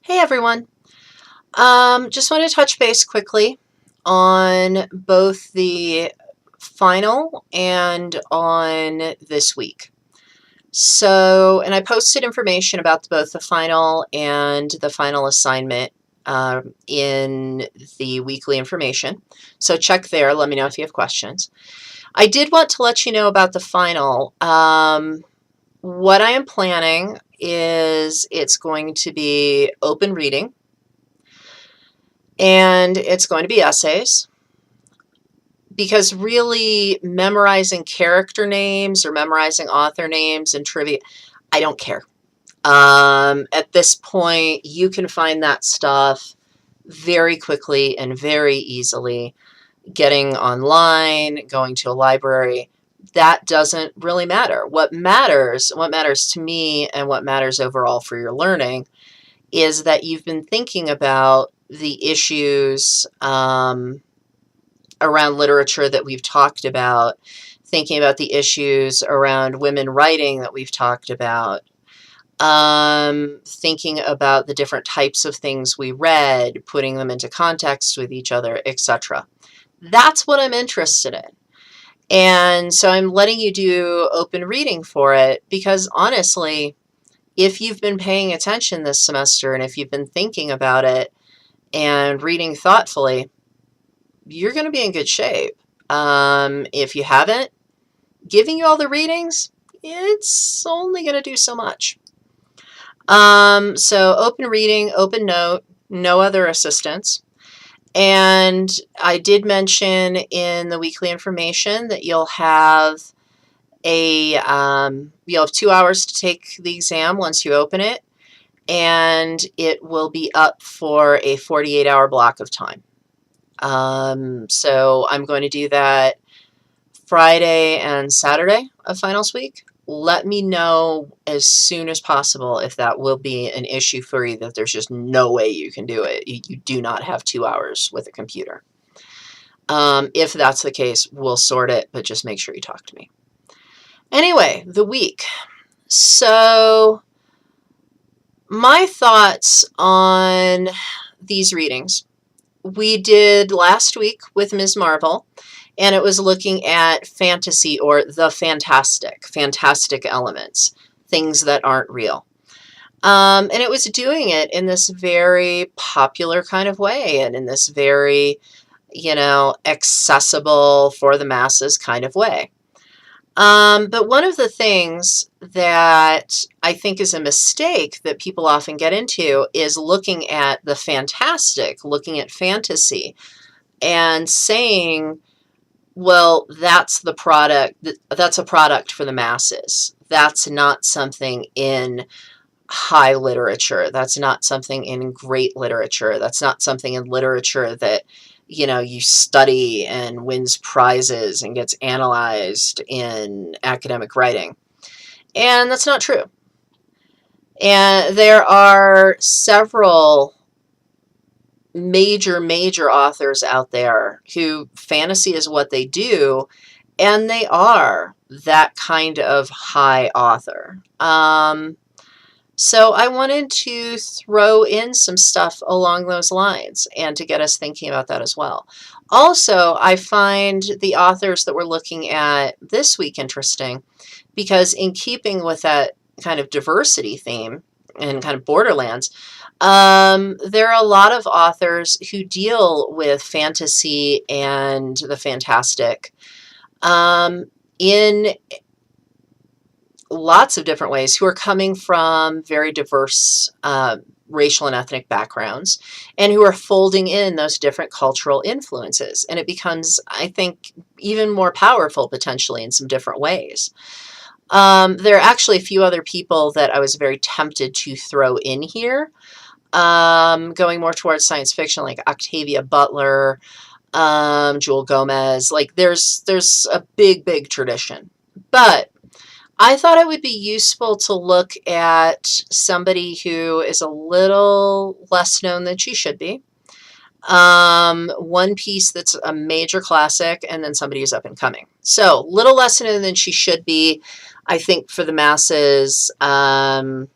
Hey everyone. Just want to touch base quickly on both the final and on this week. And I posted information about both the final and the final assignment in the weekly information. So check there. Let me know if you have questions. I did want to let you know about the final. What I am planning is it's going to be open reading. And it's going to be essays because really memorizing character names or memorizing author names and trivia, I don't care. At this point, you can find that stuff very quickly and very easily. Getting online, going to a library, that doesn't really matter. What matters to me and what matters overall for your learning is that you've been thinking about the issues around literature that we've talked about, thinking about the issues around women writing that we've talked about, thinking about the different types of things we read, putting them into context with each other, etc. That's what I'm interested in. And so I'm letting you do open reading for it because honestly, if you've been paying attention this semester and if you've been thinking about it and reading thoughtfully, you're going to be in good shape. If you haven't, giving you all the readings, it's only going to do so much. So open reading, open note, no other assistance. And I did mention in the weekly information that you'll have you'll have 2 hours to take the exam once you open it, and it will be up for a 48-hour block of time. So I'm going to do that Friday and Saturday of finals week. Let me know as soon as possible if that will be an issue for you, that there's just no way you can do it. You do not have 2 hours with a computer. If that's the case, we'll sort it, but just make sure you talk to me. Anyway, the week. So my thoughts on these readings. We did last week with Ms. Marvel, and it was looking at fantasy or the fantastic elements, things that aren't real. And it was doing it in this very popular kind of way and in this very, accessible for the masses kind of way. But one of the things that I think is a mistake that people often get into is looking at the fantastic, looking at fantasy, and saying, well, that's the product, that's a product for the masses. That's not something in high literature. That's not something in great literature. That's not something in literature that you study and wins prizes and gets analyzed in academic writing. And that's not true. And there are several major authors out there who fantasy is what they do, and they are that kind of high author. So I wanted to throw in some stuff along those lines and to get us thinking about that as well. Also, I find the authors that we're looking at this week interesting because in keeping with that kind of diversity theme and kind of borderlands, there are a lot of authors who deal with fantasy and the fantastic in lots of different ways, who are coming from very diverse racial and ethnic backgrounds and who are folding in those different cultural influences. And it becomes, I think, even more powerful potentially in some different ways. There are actually a few other people that I was very tempted to throw in here, going more towards science fiction, like Octavia Butler, Joel Gomez. Like there's a big tradition. But I thought it would be useful to look at somebody who is a little less known than she should be. One piece that's a major classic, and then somebody who's up and coming. So, little less known than she should be, I think, for the masses, or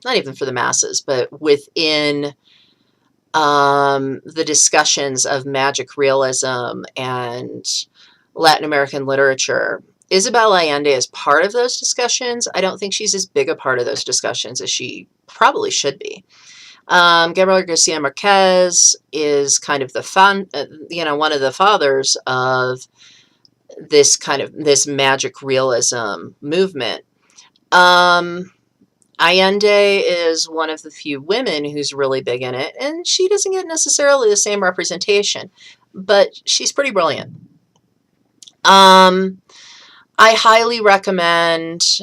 not even for the masses, but within the discussions of magic realism and Latin American literature. Isabel Allende is part of those discussions. I don't think she's as big a part of those discussions as she probably should be. Gabriel Garcia Marquez is kind of one of the fathers of this magic realism movement. Allende is one of the few women who's really big in it, and she doesn't get necessarily the same representation, but she's pretty brilliant. I highly recommend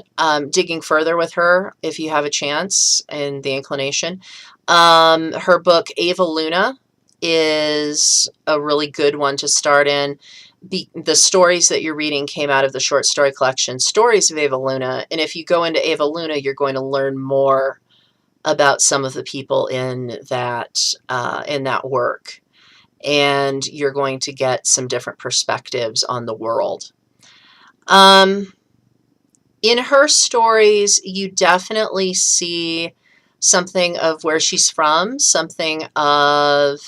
digging further with her if you have a chance and the inclination. Her book, Eva Luna, is a really good one to start in. The stories that you're reading came out of the short story collection, Stories of Eva Luna. And if you go into Eva Luna, you're going to learn more about some of the people in that work. And you're going to get some different perspectives on the world. In her stories, you definitely see something of where she's from, something of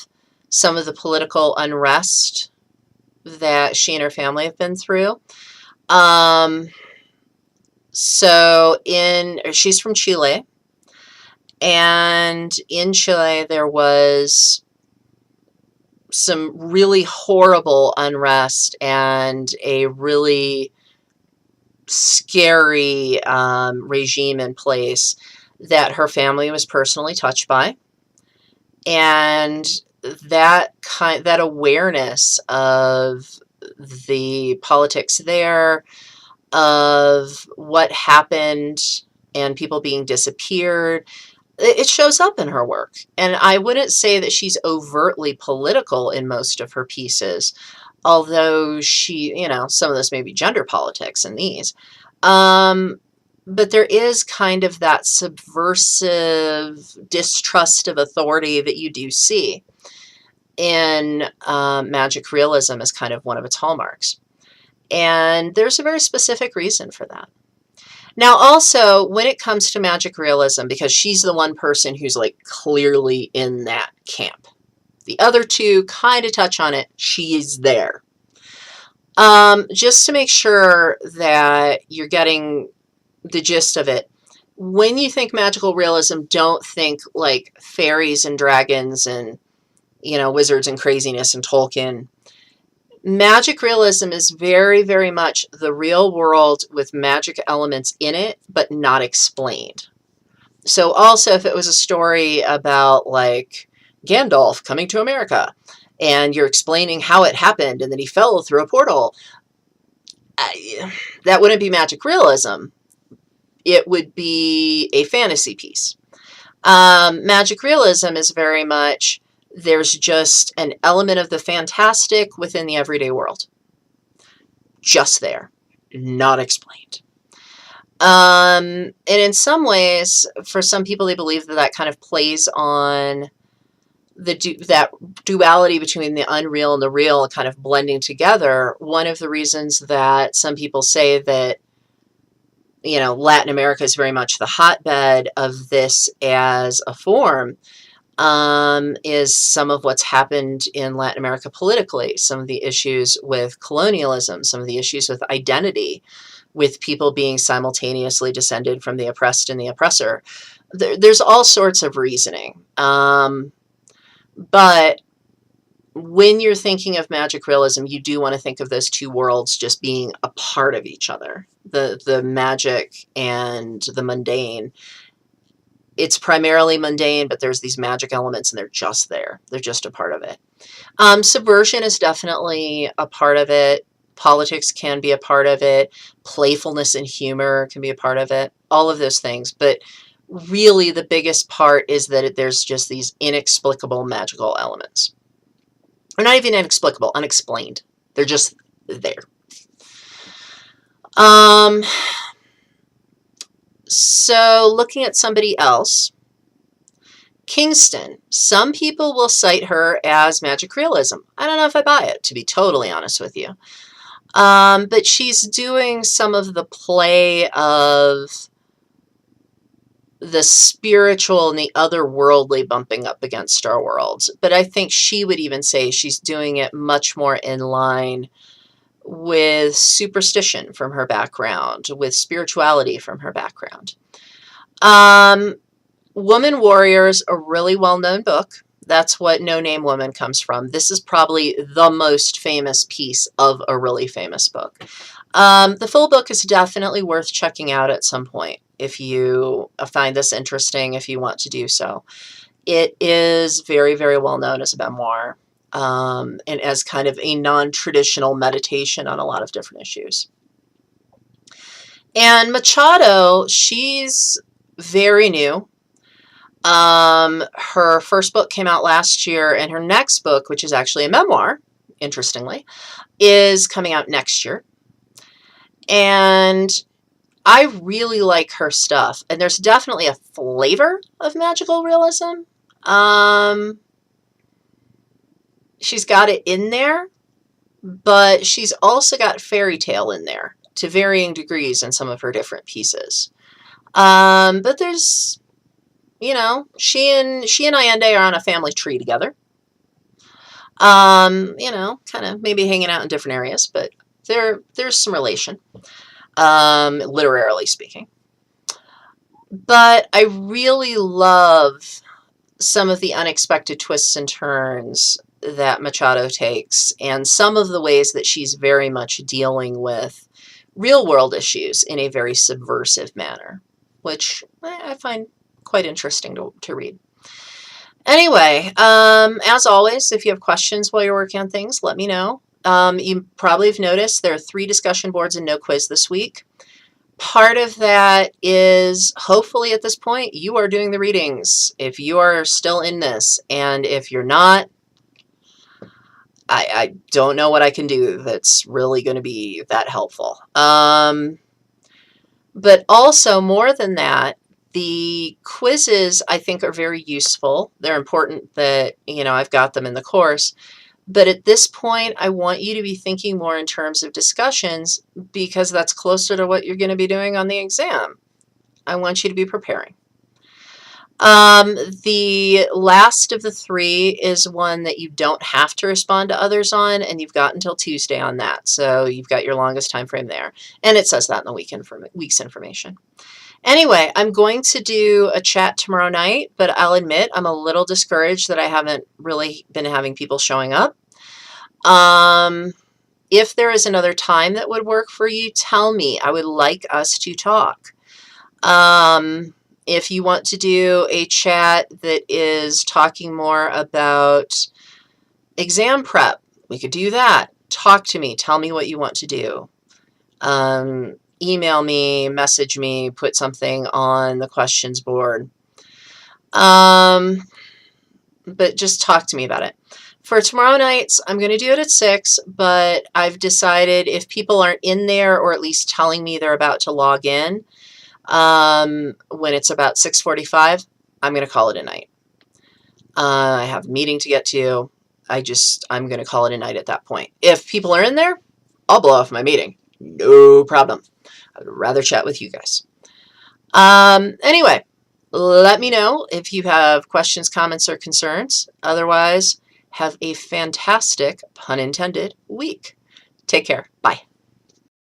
some of the political unrest that she and her family have been through. She's from Chile, and in Chile there was some really horrible unrest and a really scary regime in place that her family was personally touched by. And that awareness of the politics there, of what happened and people being disappeared, it shows up in her work. And I wouldn't say that she's overtly political in most of her pieces, although some of this may be gender politics in these. But there is kind of that subversive distrust of authority that you do see in magic realism as kind of one of its hallmarks. And there's a very specific reason for that. Now, also, when it comes to magic realism, because she's the one person who's like clearly in that camp. The other two kind of touch on it. She is there. Just to make sure that you're getting the gist of it, when you think magical realism, don't think like fairies and dragons and, wizards and craziness and Tolkien. Magic realism is very, very much the real world with magic elements in it, but not explained. So also, if it was a story about like Gandalf coming to America and you're explaining how it happened and then he fell through a portal, that wouldn't be magic realism. It would be a fantasy piece. Magic realism is very much, there's just an element of the fantastic within the everyday world. Just there. Not explained. And in some ways, for some people, they believe that kind of plays on that duality between the unreal and the real kind of blending together. One of the reasons that some people say that Latin America is very much the hotbed of this as a form is some of what's happened in Latin America politically, some of the issues with colonialism, some of the issues with identity, with people being simultaneously descended from the oppressed and the oppressor. There's all sorts of reasoning. But when you're thinking of magic realism, you do want to think of those two worlds just being a part of each other, the magic and the mundane. It's primarily mundane, but there's these magic elements and they're just there. They're just a part of it. Subversion is definitely a part of it. Politics can be a part of it. Playfulness and humor can be a part of it. All of those things. But really the biggest part is that there's just these inexplicable magical elements. Or not even inexplicable, unexplained. They're just there. So looking at somebody else, Kingston. Some people will cite her as magic realism. I don't know if I buy it, to be totally honest with you. But she's doing some of the play of the spiritual and the otherworldly bumping up against our worlds. But I think she would even say she's doing it much more in line with superstition from her background, with spirituality from her background. Woman Warriors, a really well-known book. That's what No Name Woman comes from. This is probably the most famous piece of a really famous book. The full book is definitely worth checking out at some point if you find this interesting, if you want to do so. It is very, very well known as a memoir, and as kind of a non-traditional meditation on a lot of different issues. And Machado, she's very new. Her first book came out last year, and her next book, which is actually a memoir, interestingly, is coming out next year. And I really like her stuff, and there's definitely a flavor of magical realism. She's got it in there, but she's also got fairy tale in there to varying degrees in some of her different pieces. But there's, you know, she and Allende are on a family tree together. You know, kind of maybe hanging out in different areas, but there's some relation, literarily speaking. But I really love some of the unexpected twists and turns that Machado takes, and some of the ways that she's very much dealing with real world issues in a very subversive manner, which I find quite interesting to read. Anyway, as always, if you have questions while you're working on things, let me know. You probably have noticed there are 3 discussion boards and no quiz this week. Part of that is, hopefully at this point, you are doing the readings, if you are still in this. And if you're not, I don't know what I can do that's really going to be that helpful. But also, more than that, the quizzes, I think, are very useful. They're important that, you know, I've got them in the course. But at this point, I want you to be thinking more in terms of discussions, because that's closer to what you're going to be doing on the exam. I want you to be preparing. The last of the 3 is one that you don't have to respond to others on, and you've got until Tuesday on that. So you've got your longest time frame there. And it says that in the week's information. Anyway, I'm going to do a chat tomorrow night, but I'll admit I'm a little discouraged that I haven't really been having people showing up. If there is another time that would work for you, tell me. I would like us to talk. If you want to do a chat that is talking more about exam prep, we could do that. Talk to me. Tell me what you want to do. Email me, message me, put something on the questions board. But just talk to me about it. For tomorrow nights, I'm going to do it at 6, but I've decided if people aren't in there, or at least telling me they're about to log in, when it's about 6:45, I'm going to call it a night. I have a meeting to get to. I'm going to call it a night at that point. If people are in there, I'll blow off my meeting. No problem. I would rather chat with you guys. Anyway, let me know if you have questions, comments, or concerns. Otherwise, have a fantastic, pun intended, week. Take care. Bye.